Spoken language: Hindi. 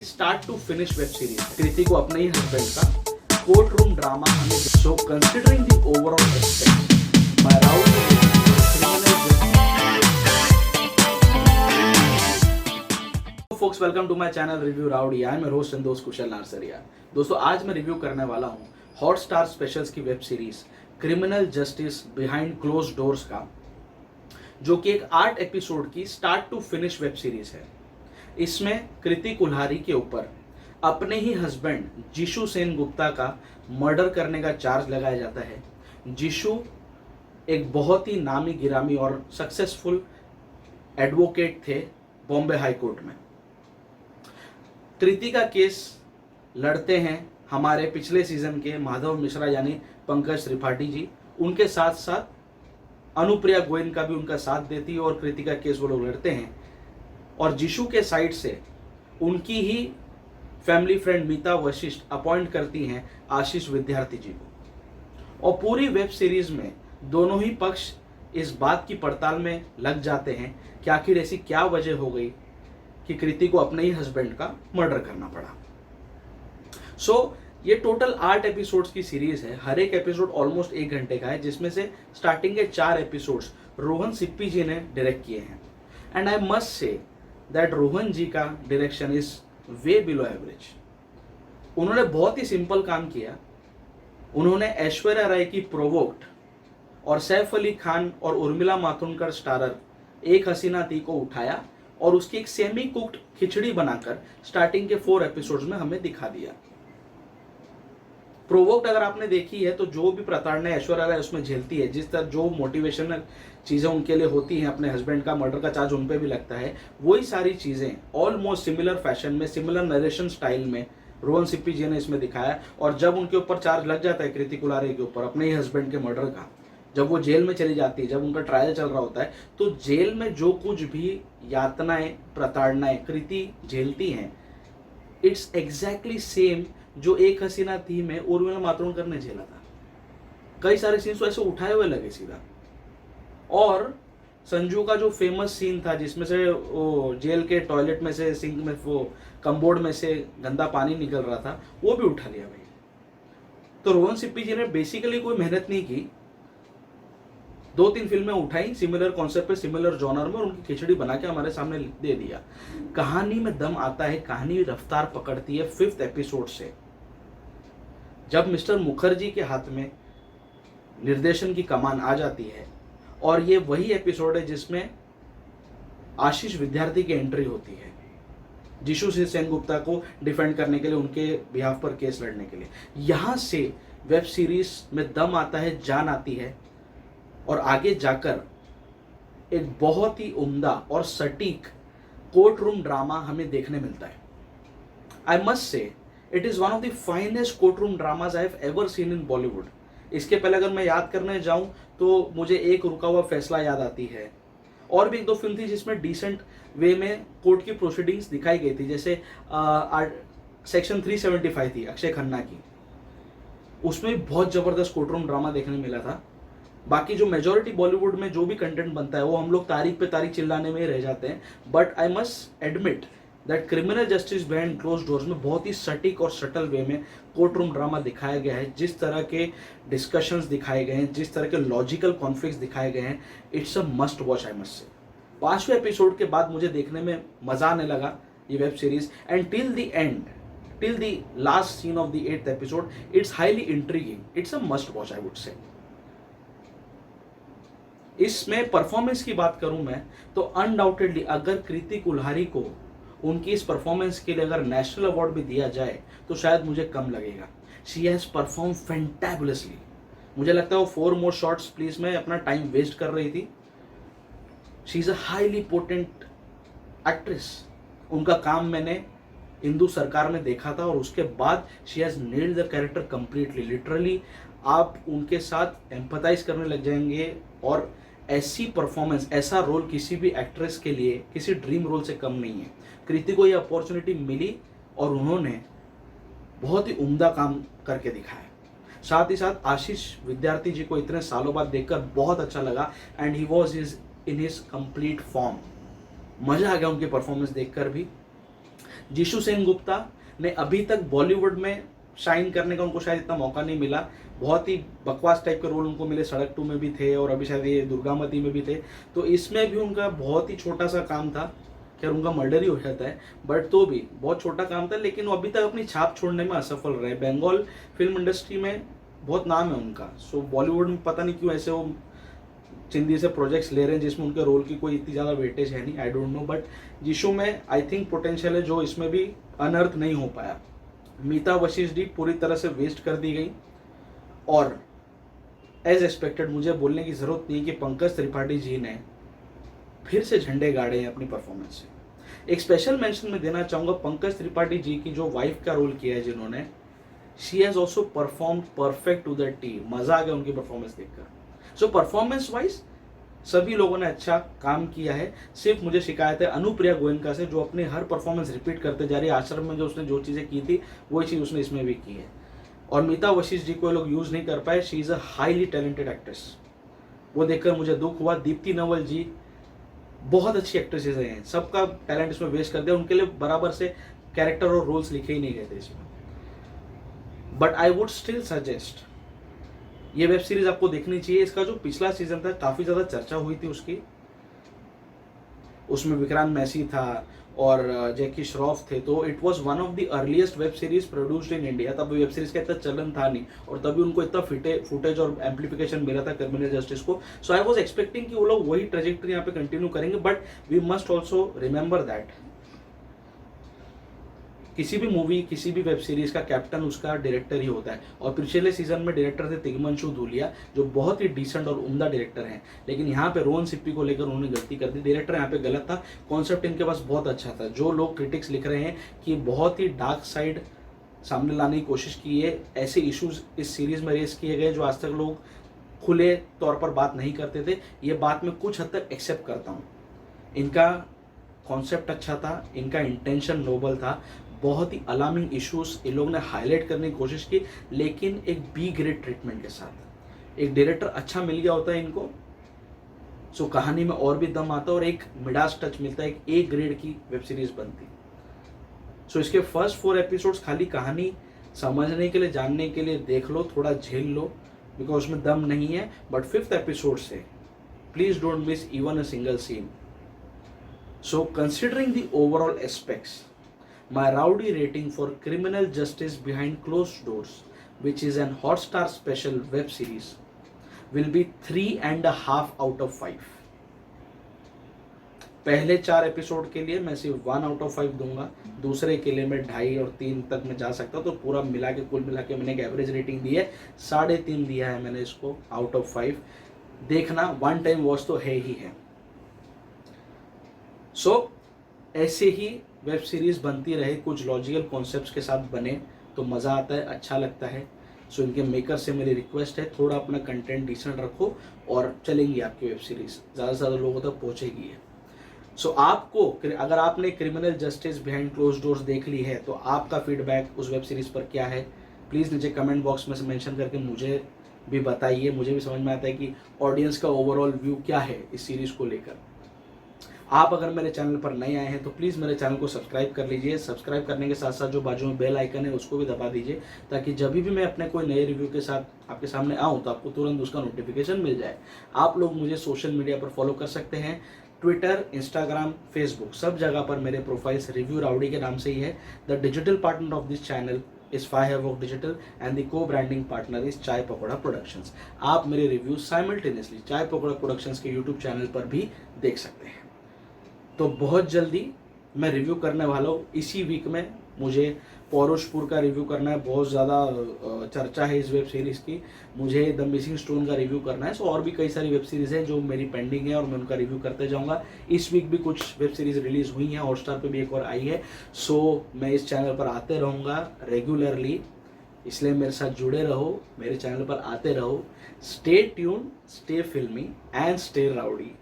Start to finish web series Kriti को अपने ही हस्बैंड का कोर्ट रूम ड्रामा हमें so considering the overall aspect by Rahul folks, welcome to my channel Review Rowdy. I am your host and दोस्त कुशल नारसरिया। दोस्तों आज मैं रिव्यू करने वाला हूँ हॉटस्टार स्पेशल्स की web series criminal justice behind close doors का, जो कि एक 8 एपिसोड की start to finish web series है। इसमें कृति कुल्हारी के ऊपर अपने ही हस्बैंड जिशु सेन गुप्ता का मर्डर करने का चार्ज लगाया जाता है। जिशु एक बहुत ही नामी गिरामी और सक्सेसफुल एडवोकेट थे बॉम्बे हाई कोर्ट में। कृति का केस लड़ते हैं हमारे पिछले सीजन के माधव मिश्रा यानी पंकज त्रिपाठी जी, उनके साथ साथ अनुप्रिया गोयन का भी उनका साथ देती है और कृति का केस वो लोग लड़ते हैं। और जिशु के साइड से उनकी ही फैमिली फ्रेंड मीता वशिष्ठ अपॉइंट करती हैं आशीष विद्यार्थी जी को। और पूरी वेब सीरीज में दोनों ही पक्ष इस बात की पड़ताल में लग जाते हैं कि आखिर ऐसी क्या वजह हो गई कि कृति को अपने ही हस्बैंड का मर्डर करना पड़ा। ये टोटल 8 एपिसोड्स की सीरीज है। हर एक एपिसोड ऑलमोस्ट 1 घंटे का है, जिसमें से स्टार्टिंग के 4 एपिसोड्स रोहन सिप्पी जी ने डायरेक्ट किए हैं। And I must say that Rohan ji का direction is way below average. उन्होंने बहुत ही सिंपल काम किया। उन्होंने ऐश्वर्या राय की प्रोवोक्ड और सैफ अली खान और उर्मिला मातोंडकर स्टारर एक हसीना थी को उठाया और उसकी एक सेमी कुक्ड खिचड़ी बनाकर स्टार्टिंग के 4 एपिसोड्स में हमें दिखा दिया। प्रोवोक्ड अगर आपने देखी है तो जो भी प्रताड़ना ऐश्वर्या राय उसमें झेलती है, जिस तरह जो मोटिवेशनल चीज़ें उनके लिए होती हैं, अपने हस्बैंड का मर्डर का चार्ज उन पे भी लगता है, वही सारी चीज़ें ऑलमोस्ट सिमिलर फैशन में, सिमिलर नरेशन स्टाइल में रोहन सिप्पी जी ने इसमें दिखाया। और जब उनके ऊपर चार्ज लग जाता है कृति कुल्हारी के ऊपर अपने ही हस्बैंड के मर्डर का, जब वो जेल में चली जाती है, जब उनका ट्रायल चल रहा होता है, तो जेल में जो कुछ भी यातनाएं प्रताड़नाएं कृति झेलती हैं, इट्स एग्जैक्टली सेम जो एक हसीना थी में उर्मिला मातोंडकर ने झेला था। कई सारे सीन्स तो ऐसे उठाए हुए लगे सीधा। और संजू का जो फेमस सीन था जिसमें से वो जेल के टॉयलेट में से, सिंक में, वो कमबोर्ड में से गंदा पानी निकल रहा था, वो भी उठा लिया भाई। तो रोहन सिप्पी जी ने बेसिकली कोई मेहनत नहीं की, 2-3 फिल्में उठाई सिमिलर कॉन्सेप्ट पे, सिमिलर जॉनर में, और उनकी खिचड़ी बना के हमारे सामने दे दिया। कहानी में दम आता है, कहानी रफ्तार पकड़ती है 5th एपिसोड से, जब मिस्टर मुखर्जी के हाथ में निर्देशन की कमान आ जाती है। और ये वही एपिसोड है जिसमें आशीष विद्यार्थी की एंट्री होती है जिशु सेन गुप्ता को डिफेंड करने के लिए, उनके बिहाफ पर केस लड़ने के लिए। यहां से वेब सीरीज में दम आता है, जान आती है, और आगे जाकर एक बहुत ही उम्दा और सटीक कोर्ट रूम ड्रामा हमें देखने मिलता है। आई मस्ट से it is one of the finest court room dramas I have ever seen in Bollywood. इसके पहले अगर मैं याद करने जाऊं तो मुझे एक रुका हुआ फैसला याद आती है, और भी 1-2 फिल्म थी जिसमें डिसेंट वे में कोर्ट की प्रोसीडिंग्स दिखाई गई थी, जैसे सेक्शन 375 थी अक्षय खन्ना की, उसमें बहुत जबरदस्त कोर्ट रूम ड्रामा देखने मिला था। बाकी जो मेजॉरिटी बॉलीवुड में जो भी कंटेंट बनता है वो हम लोग तारीख पे तारीख चिल्लाने में ही रह जाते हैं। But I must admit that criminal justice behind close doors में बहुत ही सटीक और सटल वे में कोर्ट रूम ड्रामा दिखाया गया है। जिस तरह के डिस्कशंस दिखाए गए हैं, जिस तरह के लॉजिकल कॉन्फ्लिक्ट्स दिखाए गए हैं, it's a must watch I must say. 5वें एपिसोड के बाद मुझे देखने में मजा आने लगा ये web series, and till the end, till the last scene of the 8th episode, it's highly intriguing, it's a must watch I would say. इसमें परफॉर्मेंस की बात करूं मैं तो अनडाउटेडली अगर कृति कुल्हारी को उनकी इस परफॉर्मेंस के लिए अगर नेशनल अवार्ड भी दिया जाए तो शायद मुझे कम लगेगा। She has perform fantabulously. मुझे लगता है वो 4 मोर शॉट्स प्लीज में अपना टाइम वेस्ट कर रही थी। She is a highly potent actress. उनका काम मैंने हिंदू सरकार में देखा था और उसके बाद she has nailed the character completely. Literally आप उनके साथ एम्पथाइज करने लग जाएंगे, और ऐसी परफॉर्मेंस, ऐसा रोल किसी भी एक्ट्रेस के लिए किसी ड्रीम रोल से कम नहीं है। कृति को ये अपॉर्चुनिटी मिली और उन्होंने बहुत ही उम्दा काम करके दिखाया। साथ ही साथ आशीष विद्यार्थी जी को इतने सालों बाद देखकर बहुत अच्छा लगा, and he was in his complete form. मजा आ गया उनकी परफॉर्मेंस देखकर भी। जीशु सेनगुप्ता ने अभी तक बॉलीवुड में शाइन करने का उनको शायद इतना मौका नहीं मिला। बहुत ही बकवास टाइप के रोल उनको मिले, सड़क 2 में भी थे और अभी शायद ये दुर्गामती में भी थे। तो इसमें भी उनका बहुत ही छोटा सा काम था, खैर उनका मर्डर ही हो जाता है, बट तो भी बहुत छोटा काम था, लेकिन वो अभी तक अपनी छाप छोड़ने में असफल रहे। बंगाल फिल्म इंडस्ट्री में बहुत नाम है उनका। सो बॉलीवुड में पता नहीं क्यों ऐसे वो चिंदी से प्रोजेक्ट्स ले रहे हैं जिसमें उनके रोल की कोई इतनी ज़्यादा वेटेज है नहीं, आई डोंट नो। बट जीशु में आई थिंक पोटेंशियल है जो इसमें भी अनर्थ नहीं हो पाया। मीता वशिष्ठ जी पूरी तरह से वेस्ट कर दी गई, और एज एक्सपेक्टेड मुझे बोलने की ज़रूरत नहीं कि पंकज त्रिपाठी जी ने फिर से झंडे गाड़े हैं अपनी परफॉर्मेंस से। एक स्पेशल मेंशन में देना चाहूँगा पंकज त्रिपाठी जी की जो वाइफ का रोल किया है जिन्होंने, she has also perform perfect to the T. मज़ा आ गया उनकी परफॉर्मेंस देखकर। सो परफॉर्मेंस वाइज सभी लोगों ने अच्छा काम किया है। सिर्फ मुझे शिकायत है अनुप्रिया गोयनका से, जो अपनी हर परफॉर्मेंस रिपीट करते जा रही है। आश्रम में जो उसने जो चीज़ें की थी वही चीज़ उसने इसमें भी की है। और मीता वशिष्ठ जी को ये लोग यूज़ नहीं कर पाए। She is a highly talented actress, वो देखकर मुझे दुख हुआ। दीप्ति नवल जी बहुत अच्छी एक्ट्रेसेस हैं, सबका टैलेंट इसमें वेस्ट कर दिया। उनके लिए बराबर से कैरेक्टर और रोल्स लिखे ही नहीं गए थे इसमें। But I would still suggest ये वेब सीरीज आपको देखनी चाहिए। इसका जो पिछला सीजन था काफ़ी ज़्यादा चर्चा हुई थी उसकी, उसमें विक्रांत मैसी था और जैकी श्रॉफ थे। तो it was one of the earliest web series produced in India. तब वेब सीरीज का इतना चलन था नहीं, और तभी उनको इतना फुटेज और एम्पलीफिकेशन मिला था क्रिमिनल जस्टिस को। सो आई वाज एक्सपेक्टिंग कि वो लोग वही ट्रेजेक्टरी यहाँ पे कंटिन्यू करेंगे। But we must also remember that किसी भी मूवी, किसी भी वेब सीरीज का कैप्टन उसका डायरेक्टर ही होता है। और पिछले सीजन में डायरेक्टर थे तिग्मांशु धूलिया, जो बहुत ही डिसेंट और उम्दा डायरेक्टर हैं। लेकिन यहाँ पे रोहन सिप्पी को लेकर उन्होंने गलती कर दी। डायरेक्टर यहाँ पे गलत था, कॉन्सेप्ट इनके पास बहुत अच्छा था। जो लोग क्रिटिक्स लिख रहे हैं कि बहुत ही डार्क साइड सामने लाने की कोशिश की है, ऐसे इशूज इस सीरीज में रेस किए गए जो आज तक लोग खुले तौर पर बात नहीं करते थे, ये बात मैं कुछ हद तक एक्सेप्ट करता हूँ। इनका कॉन्सेप्ट अच्छा था, इनका इंटेंशन नोबल था। बहुत ही अलार्मिंग इश्यूज इन लोगों ने हाईलाइट करने की कोशिश की, लेकिन एक बी ग्रेड ट्रीटमेंट के साथ। एक डायरेक्टर अच्छा मिल गया होता है इनको, सो कहानी में और भी दम आता है और एक मिडास टच मिलता है, एक ए ग्रेड की वेब सीरीज बनती। सो इसके फर्स्ट 4 एपिसोड्स खाली कहानी समझने के लिए, जानने के लिए देख लो, थोड़ा झेल लो, बिकॉज उसमें दम नहीं है। बट 5th एपिसोड से please don't miss even a single scene. So considering the overall aspects, my rowdy rating for Criminal Justice Behind Closed Doors, which is an Hotstar special web series, will be 3.5 out of 5. पहले 4 एपिसोड के लिए मैं सिर्फ 1 आउट ऑफ 5 दूंगा, दूसरे के लिए मैं 2.5 और 3 तक मैं जा सकता हूँ। तो पूरा मिला के, कुल मिला के मैंने एक एवरेज रेटिंग दी है 3.5 दिया है मैंने इसको आउट ऑफ 5। देखना, वन टाइम वॉच तो है ही है। सो ऐसे ही वेब सीरीज बनती रहे, कुछ लॉजिकल कॉन्सेप्ट्स के साथ बने तो मज़ा आता है, अच्छा लगता है। सो इनके मेकर से मेरी रिक्वेस्ट है, थोड़ा अपना कंटेंट डिसेंट रखो और चलेंगी आपकी वेब सीरीज, ज़्यादा से ज़्यादा लोगों तक पहुँचेगी है। सो आपको, अगर आपने criminal justice behind close doors देख ली है तो आपका फीडबैक उस वेब सीरीज़ पर क्या है, प्लीज़ नीचे कमेंट बॉक्स में से मेंशन करके मुझे भी बताइए। मुझे भी समझ में आता है कि ऑडियंस का ओवरऑल व्यू क्या है इस सीरीज़ को लेकर। आप अगर मेरे चैनल पर नए आए हैं तो प्लीज़ मेरे चैनल को सब्सक्राइब कर लीजिए। सब्सक्राइब करने के साथ साथ जो बाजू में बेल आइकन है उसको भी दबा दीजिए, ताकि जब भी मैं अपने कोई नए रिव्यू के साथ आपके सामने आऊँ तो आपको तुरंत उसका नोटिफिकेशन मिल जाए। आप लोग मुझे सोशल मीडिया पर फॉलो कर सकते हैं, ट्विटर, इंस्टाग्राम, फेसबुक, सब जगह पर मेरे प्रोफाइल्स रिव्यू राउडी के नाम से ही है। The digital partner of this channel is Firewalk digital and the co branding partner is Chai Pakoda productions. आप मेरे review simultaneously Chai Pakoda productions के यूट्यूब चैनल पर भी देख सकते हैं। तो बहुत जल्दी मैं रिव्यू करने वाला हूँ। इसी वीक में मुझे पौरुषपुर का रिव्यू करना है, बहुत ज़्यादा चर्चा है इस वेब सीरीज़ की। मुझे द मिसिंग स्टोन का रिव्यू करना है। सो और भी कई सारी वेब सीरीज़ हैं जो मेरी पेंडिंग है और मैं उनका रिव्यू करते जाऊँगा। इस वीक भी कुछ वेब सीरीज़ रिलीज़ हुई हैं, हॉटस्टार पे भी एक और आई है। सो मैं इस चैनल पर आते रहूँगा रेगुलरली, इसलिए मेरे साथ जुड़े रहो, मेरे चैनल पर आते रहो। स्टे ट्यून, स्टे फिल्मी एंड स्टे राउडी।